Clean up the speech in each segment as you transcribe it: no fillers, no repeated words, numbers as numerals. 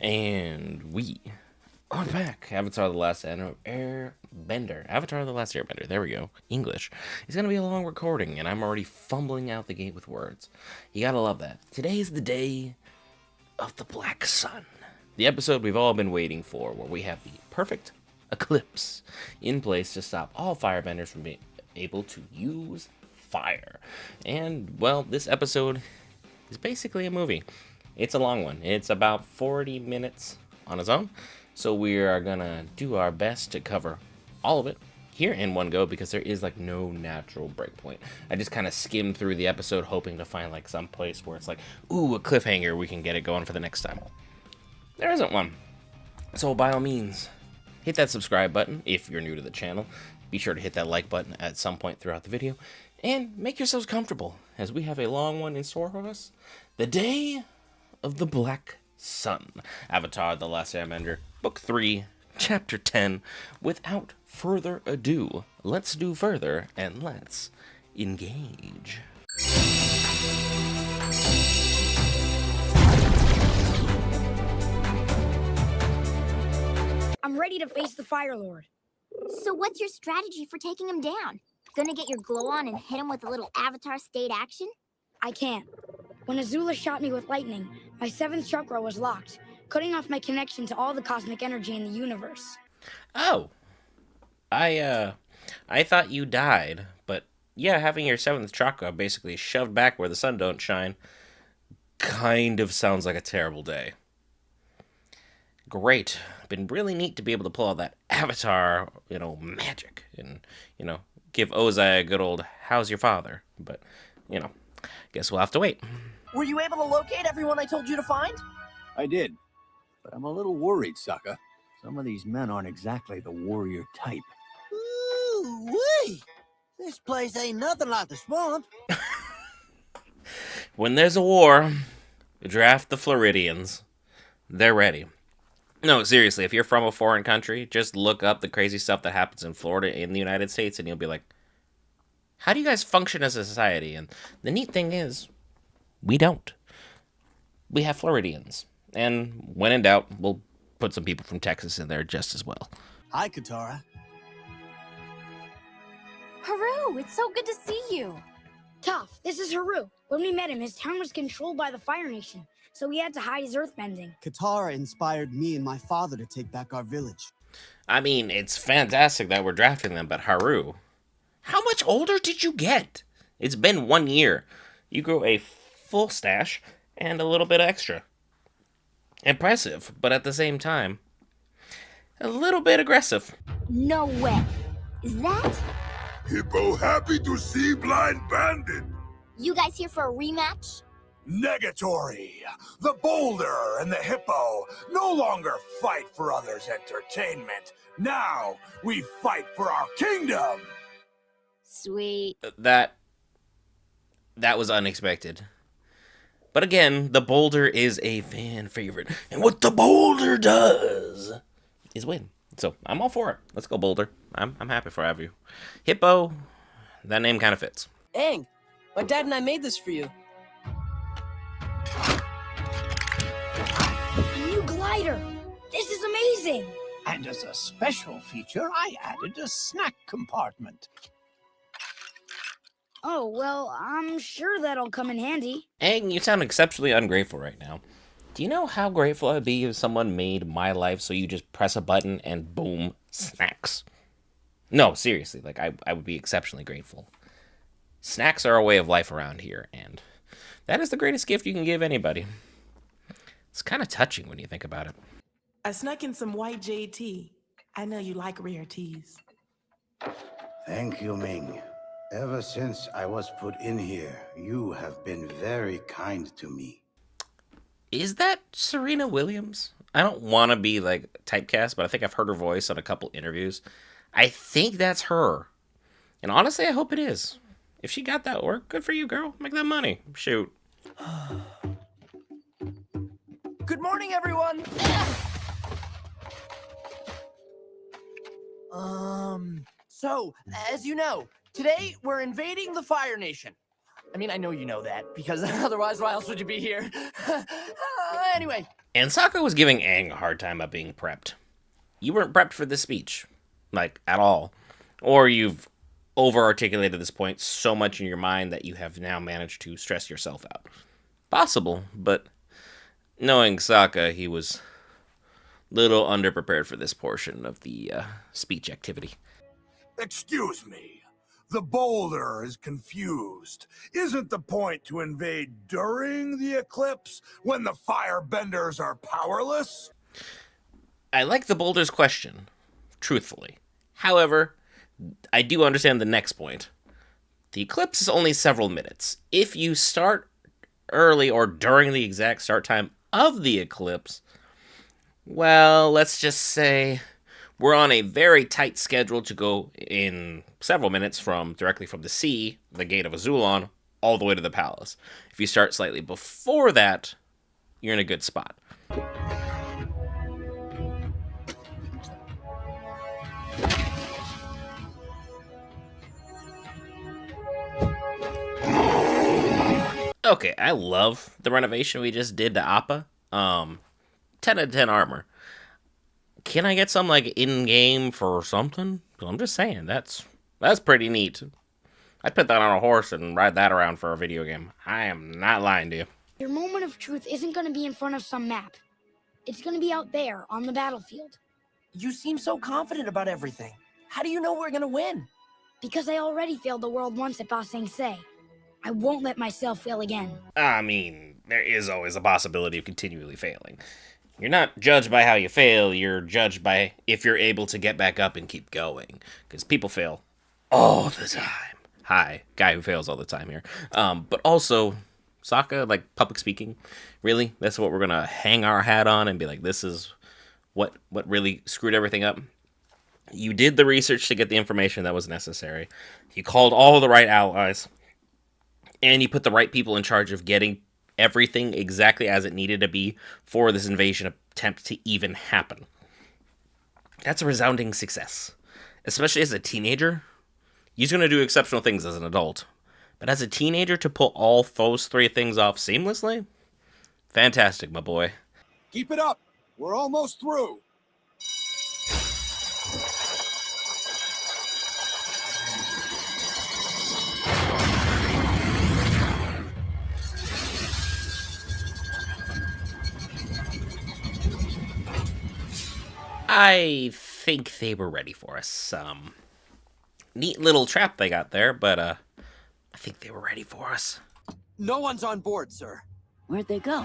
And we are back. Avatar: The Last Airbender. Avatar: The Last Airbender. There we go. English. It's gonna be a long recording, and I'm already fumbling out the gate with words. You gotta love that. Today is the day of the Black Sun. The episode we've all been waiting for, where we have the perfect eclipse in place to stop all firebenders from being able to use fire. And, well, this episode is basically a movie. It's a long one. It's about 40 minutes on its own. So we are gonna do our best to cover all of it here in one go because there is like no natural breakpoint. I just kind of skimmed through the episode hoping to find like some place where it's like, ooh, a cliffhanger, we can get it going for the next time. There isn't one. So by all means, hit that subscribe button if you're new to the channel. Be sure to hit that like button at some point throughout the video. And make yourselves comfortable as we have a long one in store for us. The Day of the Black Sun. Avatar: The Last Airbender, Book 3, Chapter 10. Without further ado, let's do further and let's engage. I'm ready to face the Fire Lord. So what's your strategy for taking him down? Gonna get your glow on and hit him with a little Avatar state action? I can't. When Azula shot me with lightning, my 7th chakra was locked, cutting off my connection to all the cosmic energy in the universe. Oh. I thought you died, but yeah, having your 7th chakra basically shoved back where the sun don't shine kind of sounds like a terrible day. Great. Been really neat to be able to pull out that Avatar, magic and, give Ozai a good old, how's your father? But, guess we'll have to wait. Were you able to locate everyone I told you to find? I did, but I'm a little worried, Sokka. Some of these men aren't exactly the warrior type. Ooh-wee! This place ain't nothing like the swamp. When there's a war, draft the Floridians. They're ready. No, seriously, if you're from a foreign country, just look up the crazy stuff that happens in Florida in the United States, and you'll be like, how do you guys function as a society? And the neat thing is, we don't. We have Floridians. And when in doubt, we'll put some people from Texas in there just as well. Hi, Katara. Haru, it's so good to see you. Toph, this is Haru. When we met him, his town was controlled by the Fire Nation, so he had to hide his earthbending. Katara inspired me and my father to take back our village. I mean, it's fantastic that we're drafting them, but Haru, how much older did you get? It's been 1 year. You grew a full stash and a little bit extra. Impressive, but at the same time, a little bit aggressive. No way. Is that? Hippo happy to see Blind Bandit. You guys here for a rematch? Negatory. The boulder and the hippo no longer fight for others' entertainment. Now we fight for our kingdom. Sweet. That was unexpected. But again, the boulder is a fan favorite. And what the boulder does is win. So I'm all for it. Let's go, Boulder. I'm happy for you. Hippo, that name kind of fits. Aang, my dad and I made this for you. A new glider! This is amazing! And as a special feature, I added a snack compartment. Oh, well, I'm sure that'll come in handy. Aang, you sound exceptionally ungrateful right now. Do you know how grateful I'd be if someone made my life so you just press a button and boom, snacks? No, seriously, like I would be exceptionally grateful. Snacks are a way of life around here, and that is the greatest gift you can give anybody. It's kind of touching when you think about it. I snuck in some white jade tea. I know you like rare teas. Thank you, Ming. Ever since I was put in here, you have been very kind to me. Is that Serena Williams? I don't want to be like typecast, but I think I've heard her voice on a couple interviews. I think that's her. And honestly, I hope it is. If she got that work, good for you, girl. Make that money. Shoot. Good morning, everyone. So, as you know, today we're invading the Fire Nation. I mean, I know you know that, because otherwise why else would you be here? Anyway, And Sokka was giving Aang a hard time about being prepped. You weren't prepped for this speech, like, at all. Or you've over-articulated this point so much in your mind that you have now managed to stress yourself out. Possible, but knowing Sokka, he was little underprepared for this portion of the speech activity. Excuse me. The boulder is confused. Isn't the point to invade during the eclipse when the firebenders are powerless? I like the boulder's question, truthfully. However, I do understand the next point. The eclipse is only several minutes. If you start early or during the exact start time of the eclipse, well, let's just say we're on a very tight schedule to go in several minutes directly from the sea, the gate of Azulon, all the way to the palace. If you start slightly before that, you're in a good spot. Okay, I love the renovation we just did to Appa. 10 out of 10 armor. Can I get some, like, in-game for something? I'm just saying, that's pretty neat. I'd put that on a horse and ride that around for a video game. I am not lying to you. Your moment of truth isn't going to be in front of some map. It's going to be out there on the battlefield. You seem so confident about everything. How do you know we're gonna win? Because I already failed the world once at Ba Sing Se. I won't let myself fail again. I mean, there is always a possibility of continually failing. You're not judged by how you fail, you're judged by if you're able to get back up and keep going. Because people fail all the time. Hi, guy who fails all the time here. But also, Sokka, like, public speaking, really? That's what we're gonna hang our hat on and be like, this is what really screwed everything up? You did the research to get the information that was necessary. You called all the right allies. And you put the right people in charge of getting everything exactly as it needed to be for this invasion attempt to even happen. That's a resounding success. Especially as a teenager. He's going to do exceptional things as an adult. But as a teenager, to pull all those three things off seamlessly? Fantastic, my boy. Keep it up. We're almost through. I think they were ready for us. Neat little trap they got there, but I think they were ready for us. No one's on board, sir. Where'd they go?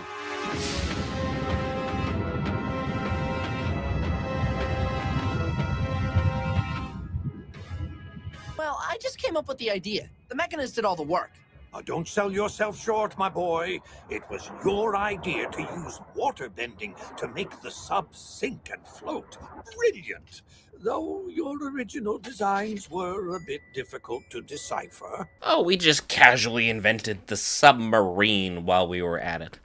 Well, I just came up with the idea. The mechanist did all the work. Now, don't sell yourself short, my boy. It was your idea to use water bending to make the sub sink and float. Brilliant! Though your original designs were a bit difficult to decipher. Oh, we just casually invented the submarine while we were at it.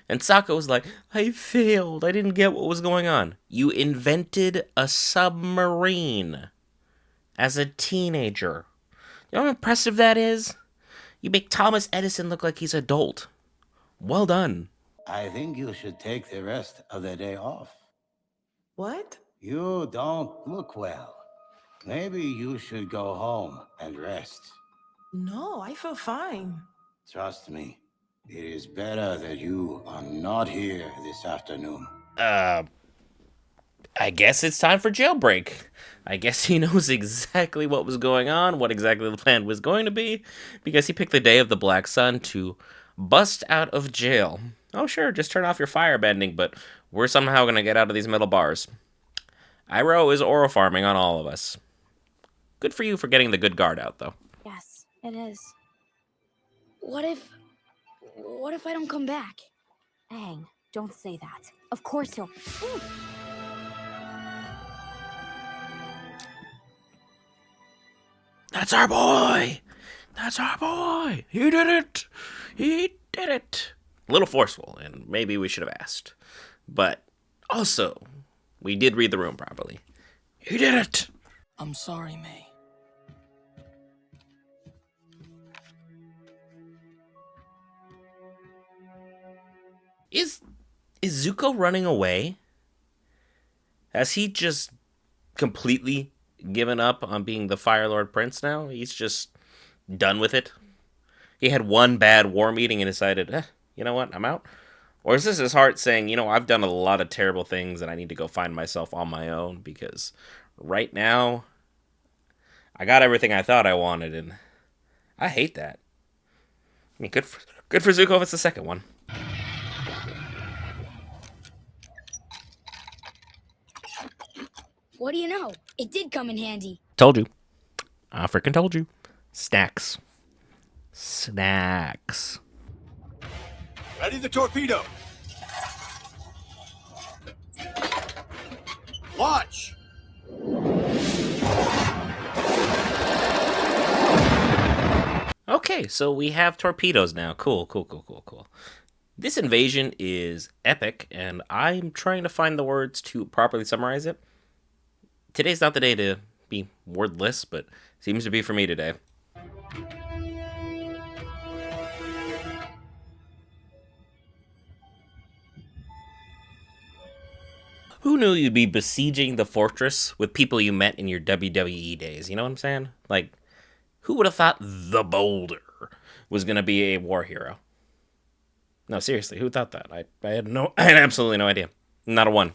And Sokka was like, I failed. I didn't get what was going on. You invented a submarine as a teenager. You know how impressive that is? You make Thomas Edison look like he's adult. Well done. I think you should take the rest of the day off. What? You don't look well. Maybe you should go home and rest. No, I feel fine. Trust me, it is better that you are not here this afternoon. I guess it's time for jailbreak. I guess he knows exactly what was going on, what exactly the plan was going to be, because he picked the day of the Black Sun to bust out of jail. Oh, sure, just turn off your firebending, but we're somehow going to get out of these metal bars. Iroh is oro farming on all of us. Good for you for getting the good guard out, though. Yes, it is. What if I don't come back? Aang, don't say that. Of course he'll... That's our boy! That's our boy! He did it! He did it! A little forceful, and maybe we should have asked. But also, we did read the room properly. He did it! I'm sorry, May. Is Is Zuko running away? Has he just completely given up on being the Fire Lord Prince now? He's just done with it? He had one bad war meeting and decided, you know what, I'm out? Or is this his heart saying, you know, I've done a lot of terrible things and I need to go find myself on my own because right now I got everything I thought I wanted and I hate that. I mean, good for Zuko if it's the second one. What do you know? It did come in handy. Told you. I freaking told you. Snacks. Snacks. Ready the torpedo. Launch. Okay, so we have torpedoes now. Cool. This invasion is epic, and I'm trying to find the words to properly summarize it. Today's not the day to be wordless, but seems to be for me today. Who knew you'd be besieging the fortress with people you met in your WWE days? You know what I'm saying? Like, who would have thought the Boulder was going to be a war hero? No, seriously, who thought that? I had absolutely no idea. Not a one.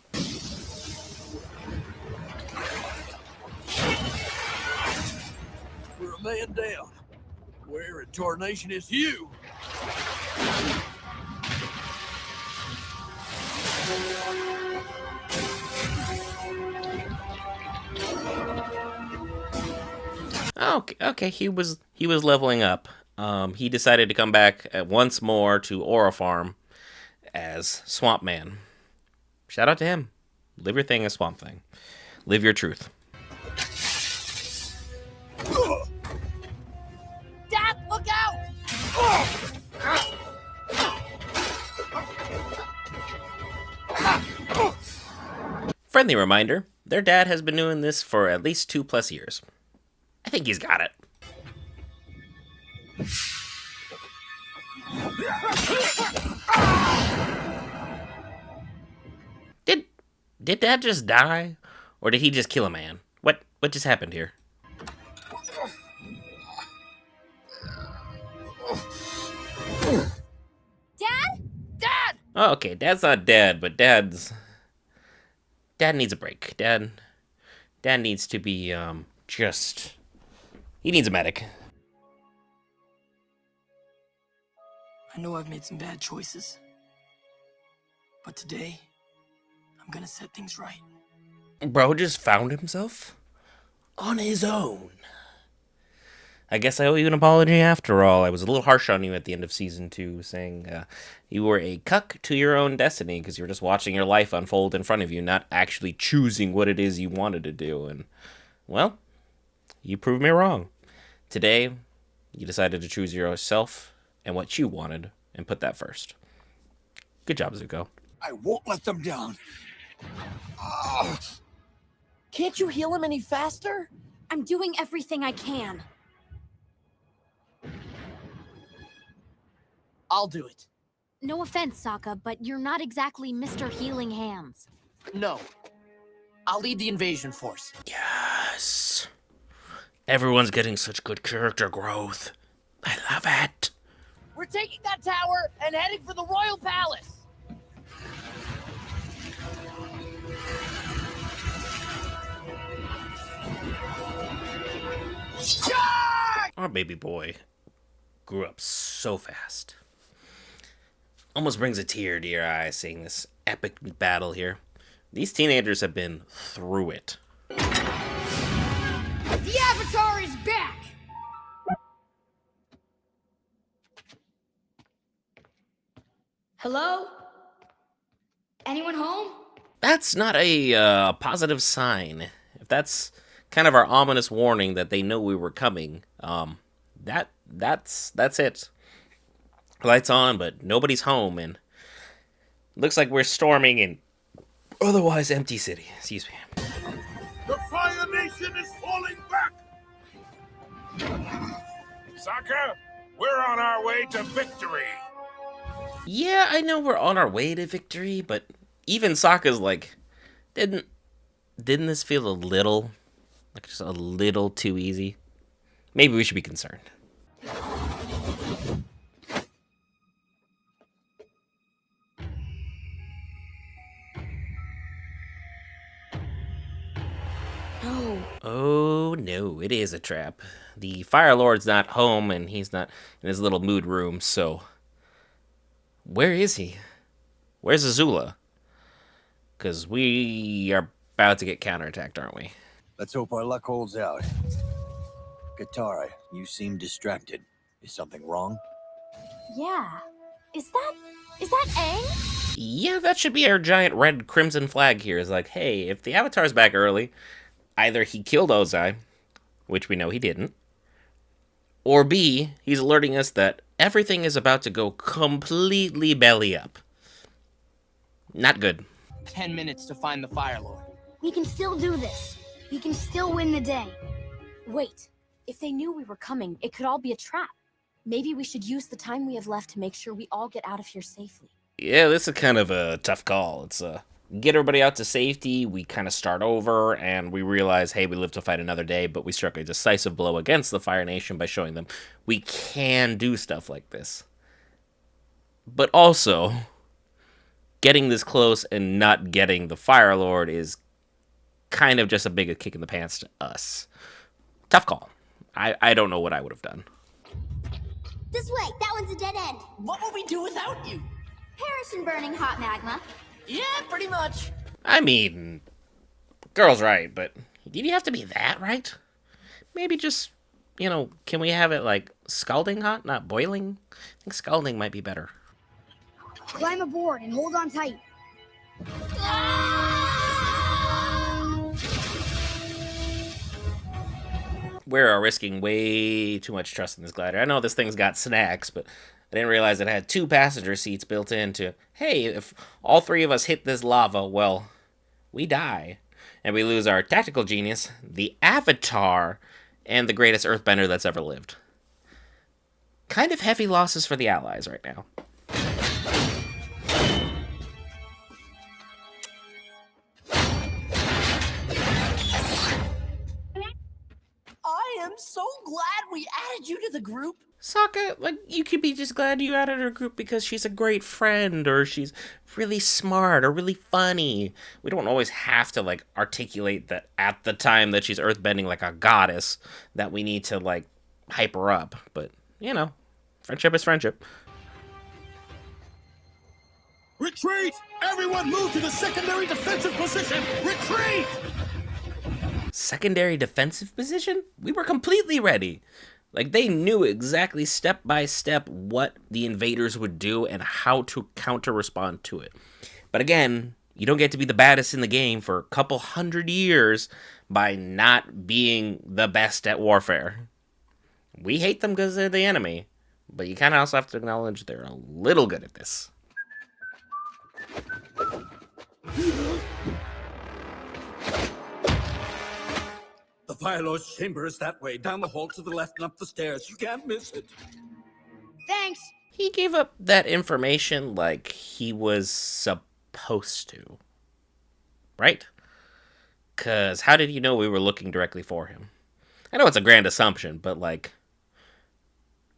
We're a man down. Where in tarnation is you? Okay, he was leveling up. He decided to come back once more to Aura Farm as Swamp Man. Shout out to him. Live your thing as Swamp Thing. Live your truth. Dad, look out! Friendly reminder, their dad has been doing this for at least 2+ years. I think he's got it. Did Dad just die? Or did he just kill a man? What just happened here? Dad? Dad! Oh, okay, Dad's not dead, but Dad needs a break. Dad needs to be, he needs a medic. I know I've made some bad choices, but today, I'm gonna set things right. Bro just found himself on his own. I guess I owe you an apology after all. I was a little harsh on you at the end of season 2, saying you were a cuck to your own destiny because you were just watching your life unfold in front of you, not actually choosing what it is you wanted to do. And, well, you proved me wrong. Today, you decided to choose yourself and what you wanted and put that first. Good job, Zuko. I won't let them down. Can't you heal him any faster? I'm doing everything I can. I'll do it. No offense, Sokka, but you're not exactly Mr. Healing Hands. No. I'll lead the invasion force. Yes. Everyone's getting such good character growth. I love it. We're taking that tower and heading for the royal palace. Our baby boy grew up so fast. Almost brings a tear to your eye seeing this epic battle here. These teenagers have been through it. The Avatar is back! Hello? Anyone home? That's not a positive sign. If that's kind of our ominous warning that they know we were coming, that's it. Lights on, but nobody's home, and looks like we're storming an otherwise empty city. Excuse me. The Fire Nation is falling back! Sokka, we're on our way to victory! Yeah, I know we're on our way to victory, but even Sokka's like, didn't this feel a little, like just a little too easy? Maybe we should be concerned. No. Oh no, it is a trap. The Fire Lord's not home and he's not in his little mood room, so where is he? Where's Azula? Because we are about to get counterattacked, aren't we? Let's hope our luck holds out. Katara, you seem distracted. Is something wrong? Yeah. Is that Aang? Yeah, that should be our giant red crimson flag here. Is like, hey, if the Avatar's back early, either he killed Ozai, which we know he didn't, or B, he's alerting us that everything is about to go completely belly up. Not good. 10 minutes to find the Fire Lord. We can still do this. We can still win the day. Wait. If they knew we were coming, it could all be a trap. Maybe we should use the time we have left to make sure we all get out of here safely. Yeah, this is kind of a tough call. It's get everybody out to safety, we kind of start over, and we realize, hey, we live to fight another day, but we struck a decisive blow against the Fire Nation by showing them we can do stuff like this. But also, getting this close and not getting the Fire Lord is kind of just a big kick in the pants to us. Tough call. I don't know what I would have done. This way, that one's a dead end. What would we do without you? Perish in burning hot magma. Yeah, pretty much. I mean, girl's right, but did you have to be that right? Maybe just, can we have it like scalding hot, not boiling? I think scalding might be better. Climb aboard and hold on tight. We're risking way too much trust in this glider. I know this thing's got snacks, but I didn't realize it had 2 passenger seats built into. Hey, if all 3 of us hit this lava, well, we die. And we lose our tactical genius, the Avatar, and the greatest earthbender that's ever lived. Kind of heavy losses for the Allies right now. I am so glad we added you to the group. Sokka, like, you could be just glad you added her group because she's a great friend, or she's really smart, or really funny. We don't always have to, like, articulate that at the time that she's earthbending like a goddess, that we need to, like, hype her up. But, friendship is friendship. Retreat! Everyone move to the secondary defensive position! Retreat! Secondary defensive position? We were completely ready. Like, they knew exactly step by step what the invaders would do and how to counter-respond to it. But again, you don't get to be the baddest in the game for a couple hundred years by not being the best at warfare. We hate them because they're the enemy, but you kind of also have to acknowledge they're a little good at this. The Fire Lord's chamber is that way, down the hall to the left and up the stairs. You can't miss it. Thanks. He gave up that information like he was supposed to. Right? Because how did he know we were looking directly for him? I know it's a grand assumption, but, like,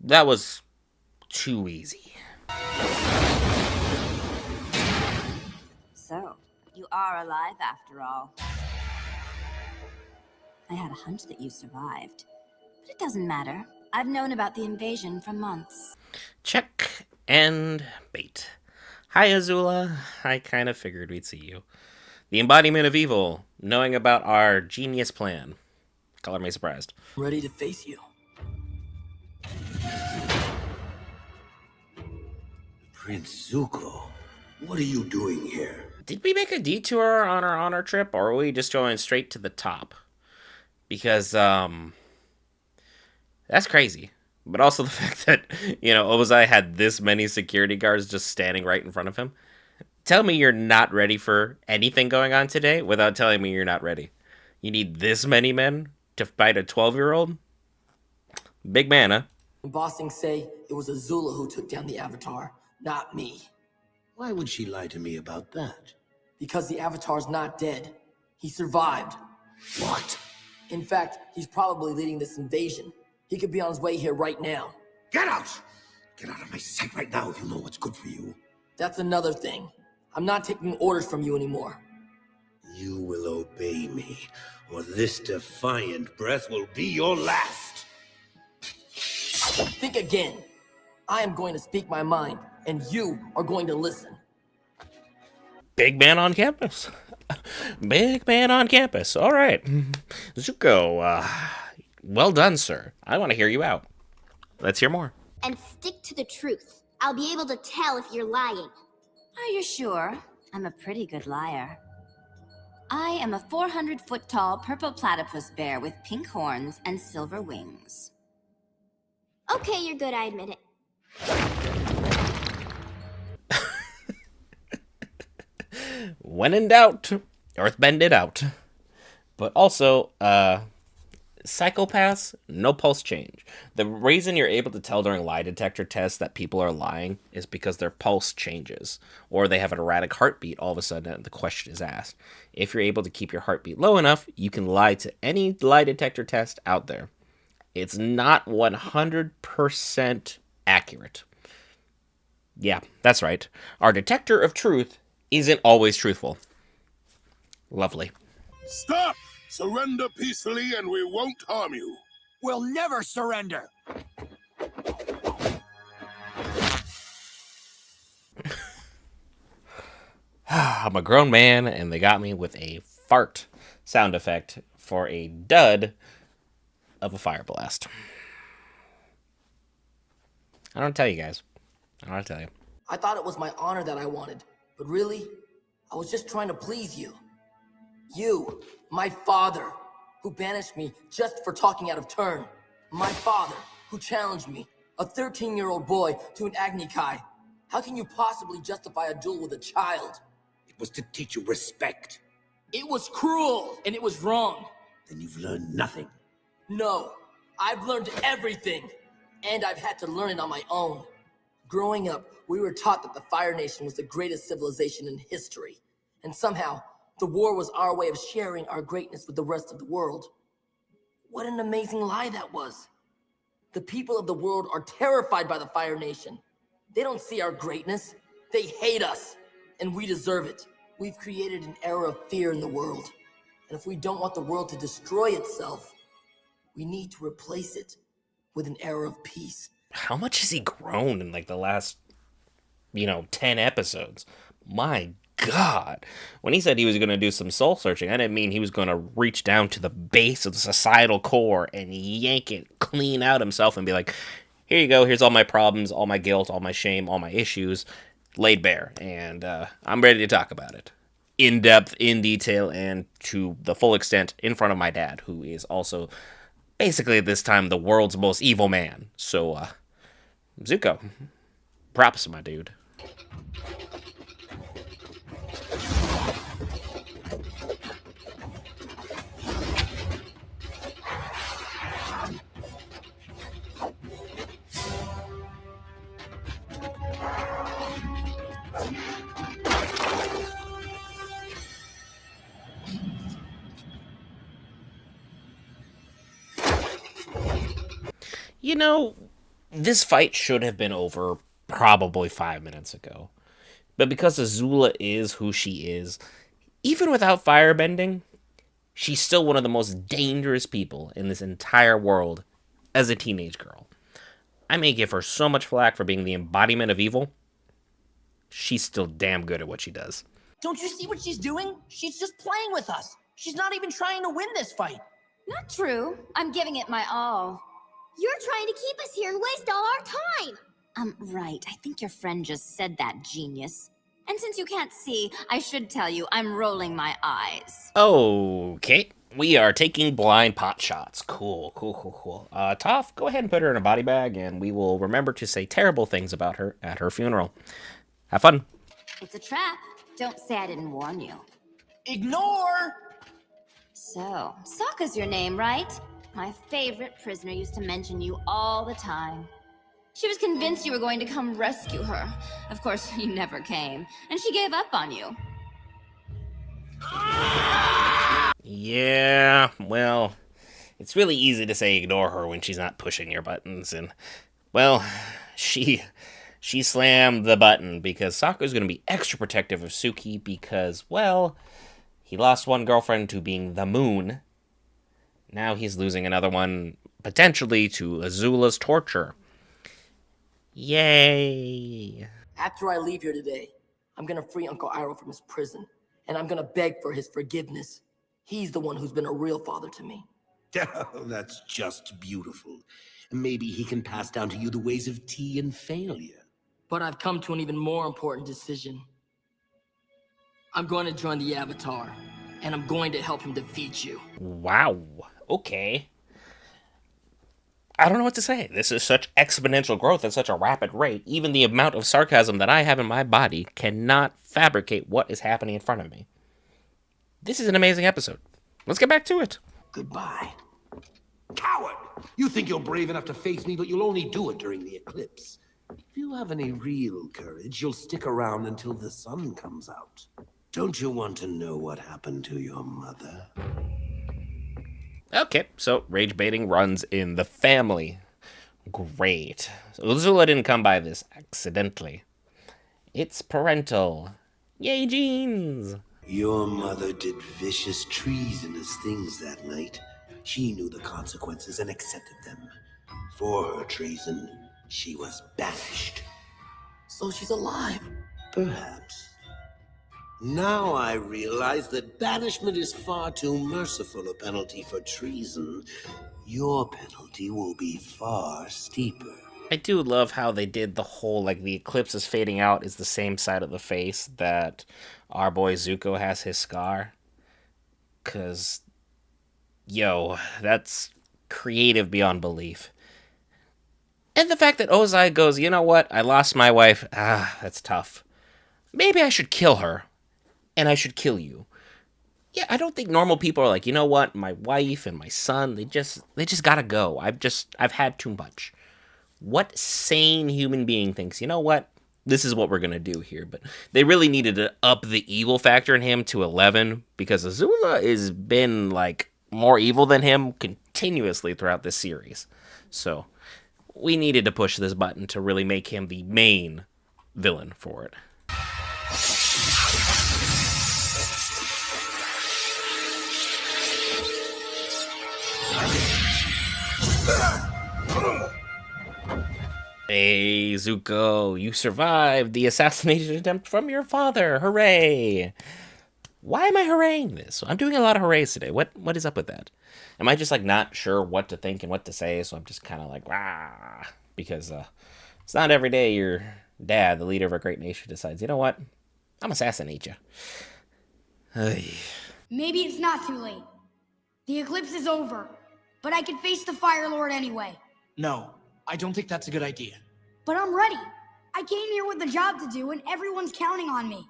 that was too easy. So, you are alive after all. I had a hunch that you survived. But it doesn't matter. I've known about the invasion for months. Check and bait. Hi, Azula. I kind of figured we'd see you. The embodiment of evil, knowing about our genius plan. Color me surprised. Ready to face you. Prince Zuko, what are you doing here? Did we make a detour on our honor trip, or are we just going straight to the top? Because, that's crazy. But also the fact that, Ozai had this many security guards just standing right in front of him. Tell me you're not ready for anything going on today without telling me you're not ready. You need this many men to fight a 12-year-old? Big man, huh? When Bossing say it was Azula who took down the Avatar, not me. Why would she lie to me about that? Because the Avatar's not dead. He survived. What? In fact, he's probably leading this invasion. He could be on his way here right now. Get out! Get out of my sight right now if you know what's good for you. That's another thing. I'm not taking orders from you anymore. You will obey me, or this defiant breath will be your last. Think again. I am going to speak my mind, and you are going to listen. Big man on campus. Big man on campus. All right. Zuko, well done, sir. I want to hear you out. Let's hear more. And stick to the truth. I'll be able to tell if you're lying. Are you sure? I'm a pretty good liar. I am a 400-foot-tall purple platypus bear with pink horns and silver wings. Okay, you're good, I admit it. When in doubt, earthbend it out. But also, psychopaths, no pulse change. The reason you're able to tell during lie detector tests that people are lying is because their pulse changes, or they have an erratic heartbeat all of a sudden and the question is asked. If you're able to keep your heartbeat low enough, you can lie to any lie detector test out there. It's not 100% accurate. Yeah, that's right. Our detector of truth isn't always truthful. Lovely. Stop! Surrender peacefully and we won't harm you. We'll never surrender. I'm a grown man, and they got me with a fart sound effect for a dud of a fire blast. I don't tell you guys. I don't tell you. I thought it was my honor that I wanted, but really, I was just trying to please you. You, my father, who banished me just for talking out of turn. My father, who challenged me, a 13-year-old boy, to an Agni Kai. How can you possibly justify a duel with a child? It was to teach you respect. It was cruel, and it was wrong. Then you've learned nothing. No, I've learned everything, and I've had to learn it on my own. Growing up, we were taught that the Fire Nation was the greatest civilization in history, and somehow, the war was our way of sharing our greatness with the rest of the world. What an amazing lie that was. The people of the world are terrified by the Fire Nation. They don't see our greatness. They hate us, and we deserve it. We've created an era of fear in the world, and if we don't want the world to destroy itself, we need to replace it with an era of peace. How much has he grown in like the last, 10 episodes? My God. When he said he was going to do some soul searching, I didn't mean he was going to reach down to the base of the societal core and yank it clean out himself and be like, here you go, here's all my problems, all my guilt, all my shame, all my issues laid bare. And I'm ready to talk about it. In depth, in detail, and to the full extent in front of my dad, who is also basically at this time the world's most evil man. So, Zuko, props, my dude. This fight should have been over probably 5 minutes ago. But because Azula is who she is, even without firebending, she's still one of the most dangerous people in this entire world as a teenage girl. I may give her so much flack for being the embodiment of evil. She's still damn good at what she does. Don't you see what she's doing? She's just playing with us. She's not even trying to win this fight. Not true. I'm giving it my all. You're trying to keep us here and waste all our time. Right. I think your friend just said that, genius. And since you can't see, I should tell you I'm rolling my eyes. Okay. We are taking blind pot shots. Cool. Toph, go ahead and put her in a body bag, and we will remember to say terrible things about her at her funeral. Have fun. It's a trap. Don't say I didn't warn you. Ignore! So, Sokka's your name, right? My favorite prisoner used to mention you all the time. She was convinced you were going to come rescue her. Of course, you never came, and she gave up on you. Yeah, well, it's really easy to say ignore her when she's not pushing your buttons, and, well, she slammed the button because Saku's going to be extra protective of Suki because, well, he lost one girlfriend to being the moon. Now he's losing another one, potentially to Azula's torture. Yay! After I leave here today, I'm gonna free Uncle Iroh from his prison, and I'm gonna beg for his forgiveness. He's the one who's been a real father to me. Oh, that's just beautiful. Maybe he can pass down to you the ways of tea and failure. But I've come to an even more important decision. I'm going to join the Avatar, and I'm going to help him defeat you. Wow. Okay. I don't know what to say. This is such exponential growth at such a rapid rate. Even the amount of sarcasm that I have in my body cannot fabricate what is happening in front of me. This is an amazing episode. Let's get back to it. Goodbye. Coward! You think you're brave enough to face me, but you'll only do it during the eclipse. If you have any real courage, you'll stick around until the sun comes out. Don't you want to know what happened to your mother? Okay, so rage baiting runs in the family. Great. So Azula didn't come by this accidentally. It's parental. Yay, genes! Your mother did vicious, treasonous things that night. She knew the consequences and accepted them. For her treason, she was banished. So she's alive. Perhaps. Now I realize that banishment is far too merciful a penalty for treason. Your penalty will be far steeper. I do love how they did the whole, like, the eclipse is fading out is the same side of the face that our boy Zuko has his scar. 'Cause, yo, that's creative beyond belief. And the fact that Ozai goes, you know what, I lost my wife, that's tough. Maybe I should kill her, and I should kill you. Yeah, I don't think normal people are like, you know what, my wife and my son, they just gotta go. I've had too much. What sane human being thinks, you know what, this is what we're gonna do here? But they really needed to up the evil factor in him to 11, because Azula has been, like, more evil than him continuously throughout this series. So, we needed to push this button to really make him the main villain for it. Hey, Zuko, you survived the assassination attempt from your father. Hooray! Why am I hooraying this? I'm doing a lot of hoorays today. What is up with that? Am I just, like, not sure what to think and what to say, so I'm just kind of like, rah? Because it's not every day your dad, the leader of a great nation, decides, you know what? I'm assassinate you. Maybe it's not too late. The eclipse is over, but I can face the Fire Lord anyway. No, I don't think that's a good idea. But I'm ready. I came here with a job to do, and everyone's counting on me.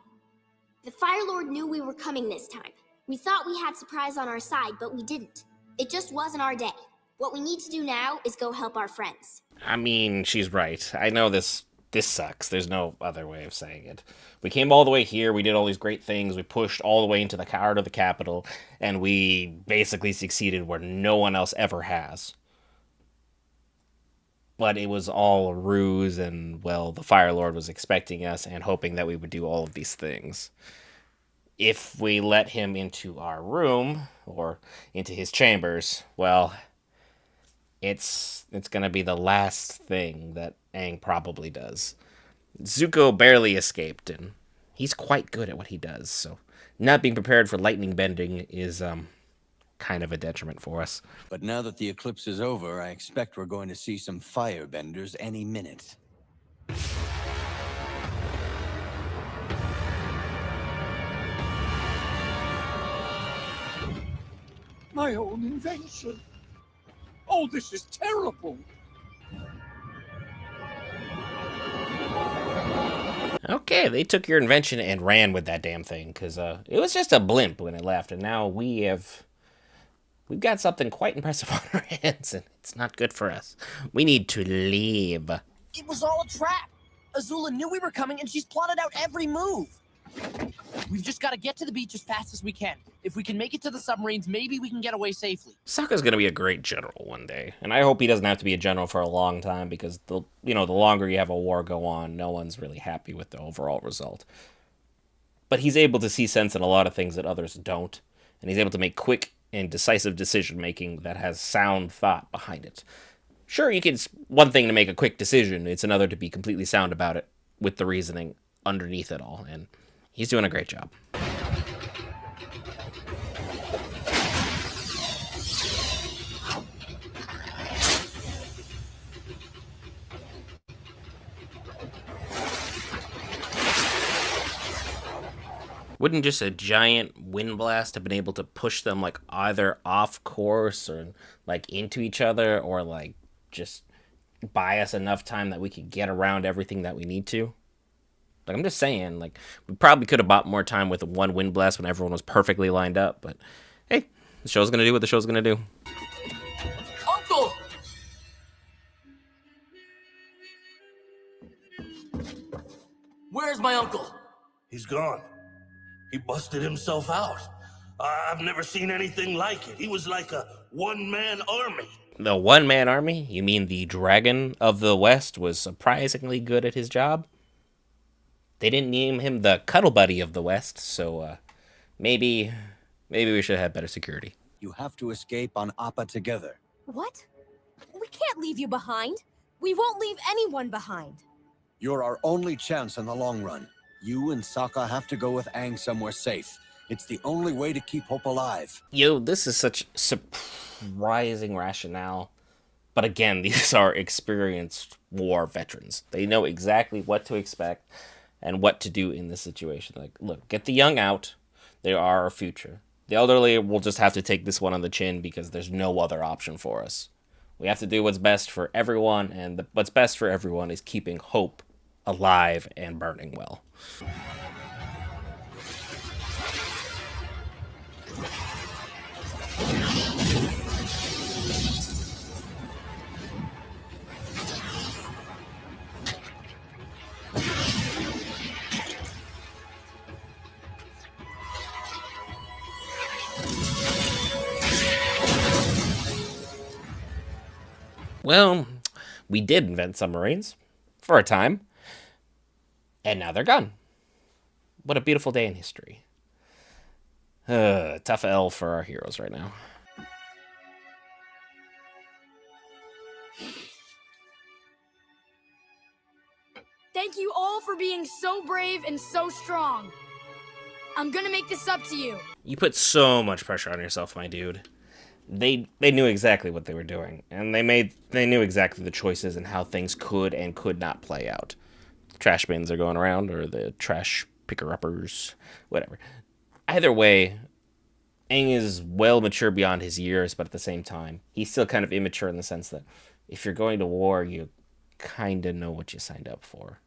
The Fire Lord knew we were coming this time. We thought we had surprise on our side, but we didn't. It just wasn't our day. What we need to do now is go help our friends. I mean, she's right. I know this sucks. There's no other way of saying it. We came all the way here, we did all these great things, we pushed all the way into the heart of the capital, and we basically succeeded where no one else ever has. But it was all a ruse, and, well, the Fire Lord was expecting us and hoping that we would do all of these things. If we let him into our room, or into his chambers, well, it's gonna be the last thing that Aang probably does. Zuko barely escaped, and he's quite good at what he does, so not being prepared for lightning bending is, kind of a detriment for us. But now that the eclipse is over, I expect we're going to see some firebenders any minute. My own invention. Oh, this is terrible. Okay, they took your invention and ran with that damn thing, because it was just a blimp when it left, and now we've got something quite impressive on our hands, and it's not good for us. We need to leave. It was all a trap. Azula knew we were coming, and she's plotted out every move. We've just got to get to the beach as fast as we can. If we can make it to the submarines, maybe we can get away safely. Sokka's gonna be a great general one day, and I hope he doesn't have to be a general for a long time, because the longer you have a war go on, no one's really happy with the overall result. But he's able to see sense in a lot of things that others don't, and he's able to make quick and decisive decision making that has sound thought behind it. Sure, it's one thing to make a quick decision, it's another to be completely sound about it with the reasoning underneath it all, and he's doing a great job. Wouldn't just a giant wind blast have been able to push them like either off course or like into each other, or like just buy us enough time that we could get around everything that we need to? Like, I'm just saying, like, we probably could have bought more time with one wind blast when everyone was perfectly lined up, but hey, the show's gonna do what the show's gonna do. Uncle! Where's my uncle? He's gone. He busted himself out. I've never seen anything like it. He was like a one-man army. The one-man army? You mean the Dragon of the West was surprisingly good at his job? They didn't name him the Cuddle Buddy of the West, so maybe we should have better security. You have to escape on Appa together. What? We can't leave you behind. We won't leave anyone behind. You're our only chance in the long run. You and Sokka have to go with Aang somewhere safe. It's the only way to keep hope alive. Yo, this is such surprising rationale. But again, these are experienced war veterans. They know exactly what to expect and what to do in this situation. Like, look, get the young out. They are our future. The elderly will just have to take this one on the chin because there's no other option for us. We have to do what's best for everyone, and what's best for everyone is keeping hope alive and burning well. Well, we did invent submarines for a time, and now they're gone. What a beautiful day in history. Tough L for our heroes right now. Thank you all for being so brave and so strong. I'm gonna make this up to you. You put so much pressure on yourself, my dude. They knew exactly what they were doing, and they knew exactly the choices and how things could and could not play out. The trash bins are going around, or the trash picker-uppers, whatever. Either way, Aang is well mature beyond his years, but at the same time, he's still kind of immature in the sense that if you're going to war, you kind of know what you signed up for.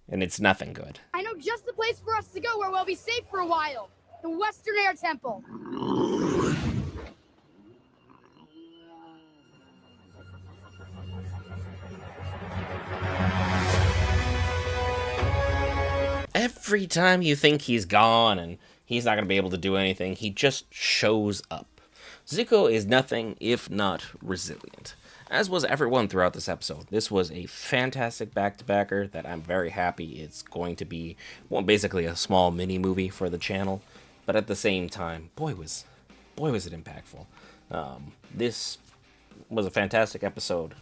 And it's nothing good. I know just the place for us to go where we'll be safe for a while. The Western Air Temple. Every time you think he's gone and he's not going to be able to do anything, he just shows up. Zuko is nothing if not resilient, as was everyone throughout this episode. This was a fantastic back-to-backer that I'm very happy it's going to be, well, basically a small mini-movie for the channel, but at the same time, boy was it impactful. This was a fantastic episode.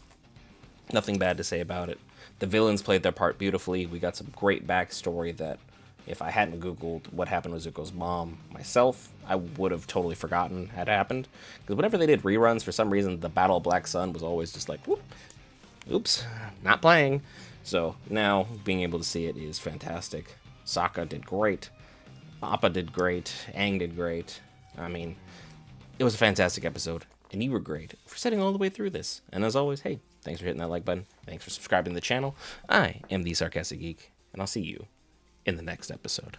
Nothing bad to say about it. The villains played their part beautifully. We got some great backstory that if I hadn't Googled what happened with Zuko's mom myself, I would have totally forgotten had happened. Because whenever they did reruns, for some reason, the Battle of Black Sun was always just like, whoop, oops, not playing. So now being able to see it is fantastic. Sokka did great. Appa did great. Aang did great. I mean, it was a fantastic episode. And you were great for sitting all the way through this. And as always, hey, thanks for hitting that like button. Thanks for subscribing to the channel. I am the Sarcastic Geek, and I'll see you in the next episode.